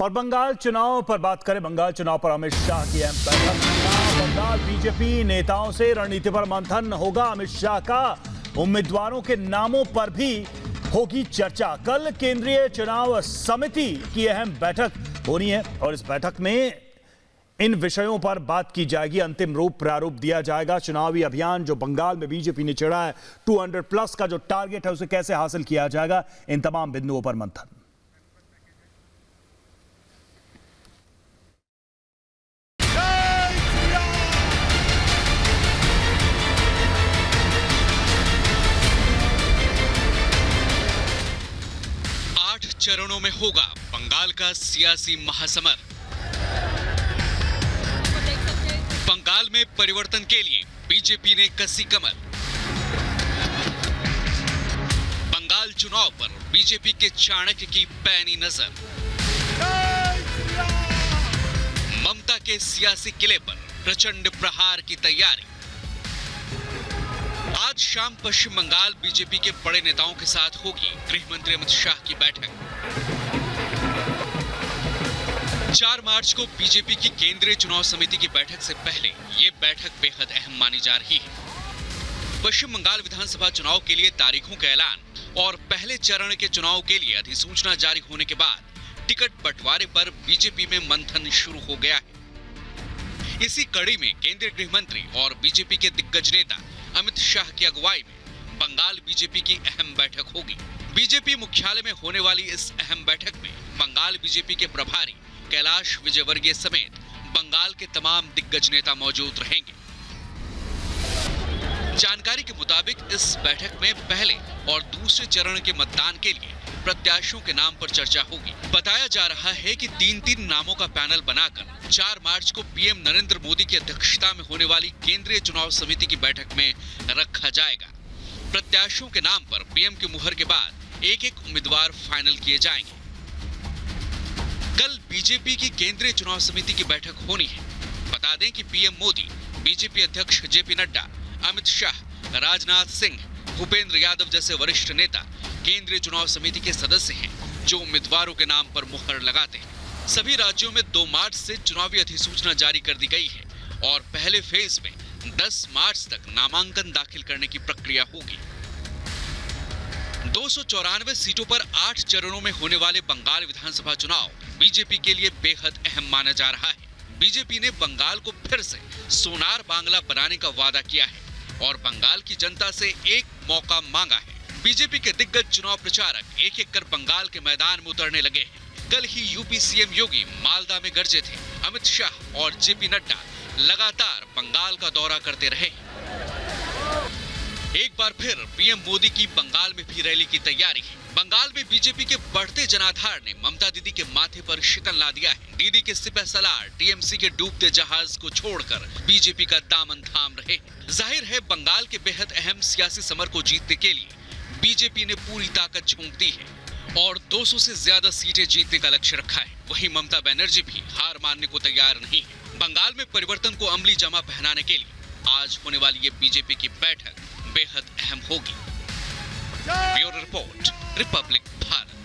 और बंगाल चुनाव पर बात करें, बंगाल चुनाव पर अमित शाह की अहम बैठक। बंगाल बीजेपी नेताओं से रणनीति पर मंथन होगा अमित शाह का। उम्मीदवारों के नामों पर भी होगी चर्चा। कल केंद्रीय चुनाव समिति की अहम बैठक होनी है और इस बैठक में इन विषयों पर बात की जाएगी, अंतिम रूप प्रारूप दिया जाएगा। चुनावी अभियान जो बंगाल में बीजेपी ने छेड़ा है, 200+ का जो टारगेट है उसे कैसे हासिल किया जाएगा, इन तमाम बिंदुओं पर मंथन। चरणों में होगा बंगाल का सियासी महासमर। बंगाल में परिवर्तन के लिए बीजेपी ने कसी कमर। बंगाल चुनाव पर बीजेपी के चाणक्य की पैनी नजर। ममता के सियासी किले पर प्रचंड प्रहार की तैयारी। आज शाम पश्चिम बंगाल बीजेपी के बड़े नेताओं के साथ होगी गृह मंत्री अमित शाह की बैठक। 4 मार्च को बीजेपी की केंद्रीय चुनाव समिति की बैठक से पहले ये बैठक बेहद अहम मानी जा रही है। पश्चिम बंगाल विधानसभा चुनाव के लिए तारीखों का ऐलान और पहले चरण के चुनाव के लिए अधिसूचना जारी होने के बाद टिकट बंटवारे पर बीजेपी में मंथन शुरू हो गया है। इसी कड़ी में केंद्रीय गृह मंत्री और बीजेपी के दिग्गज नेता अमित शाह की अगुवाई में बंगाल बीजेपी की अहम बैठक होगी। बीजेपी मुख्यालय में होने वाली इस अहम बैठक में बंगाल बीजेपी के प्रभारी कैलाश विजयवर्गीय समेत बंगाल के तमाम दिग्गज नेता मौजूद रहेंगे। जानकारी के मुताबिक इस बैठक में पहले और दूसरे चरण के मतदान के लिए प्रत्याशियों के नाम पर चर्चा होगी। बताया जा रहा है कि 3-3 नामों का पैनल बनाकर 4 मार्च को पीएम नरेंद्र मोदी की अध्यक्षता में होने वाली केंद्रीय चुनाव समिति की बैठक में रखा जाएगा। प्रत्याशियों के नाम पर पीएम की मुहर के बाद एक-एक उम्मीदवार फाइनल किए जाएंगे। कल बीजेपी की केंद्रीय चुनाव समिति की बैठक होनी है। बता दें कि पीएम मोदी, बीजेपी अध्यक्ष जेपी नड्डा, अमित शाह, राजनाथ सिंह, भूपेंद्र यादव जैसे वरिष्ठ नेता केंद्रीय चुनाव समिति के सदस्य हैं जो उम्मीदवारों के नाम पर मुहर लगाते हैं। सभी राज्यों में 2 मार्च से चुनावी अधिसूचना जारी कर दी गई है और पहले फेज में 10 मार्च तक नामांकन दाखिल करने की प्रक्रिया होगी। 294 सीटों पर 8 चरणों में होने वाले बंगाल विधानसभा चुनाव बीजेपी के लिए बेहद अहम माना जा रहा है। बीजेपी ने बंगाल को फिर से सोनार बांग्ला बनाने का वादा किया है और बंगाल की जनता से एक मौका मांगा है। बीजेपी के दिग्गज चुनाव प्रचारक एक-एक कर बंगाल के मैदान में उतरने लगे हैं। कल ही यूपी सीएम योगी मालदा में गरजे थे। अमित शाह और जेपी नड्डा लगातार बंगाल का दौरा करते रहे। एक बार फिर पीएम मोदी की बंगाल में भी रैली की तैयारी है। बंगाल में बीजेपी के बढ़ते जनाधार ने ममता दीदी के माथे पर शिकन ला दिया है। दीदी के सिपह सलार टीएमसी के डूबते जहाज को छोड़कर बीजेपी का दामन थाम रहे। जाहिर है बंगाल के बेहद अहम सियासी समर को जीतने के लिए बीजेपी ने पूरी ताकत झोंक दी है और 200 से ज्यादा सीटें जीतने का लक्ष्य रखा है। वहीं ममता बनर्जी भी हार मानने को तैयार नहीं है। बंगाल में परिवर्तन को अमली जामा पहनाने के लिए आज होने वाली ये बीजेपी की बैठक बेहद अहम होगी। Bureau report, Republic Bharat.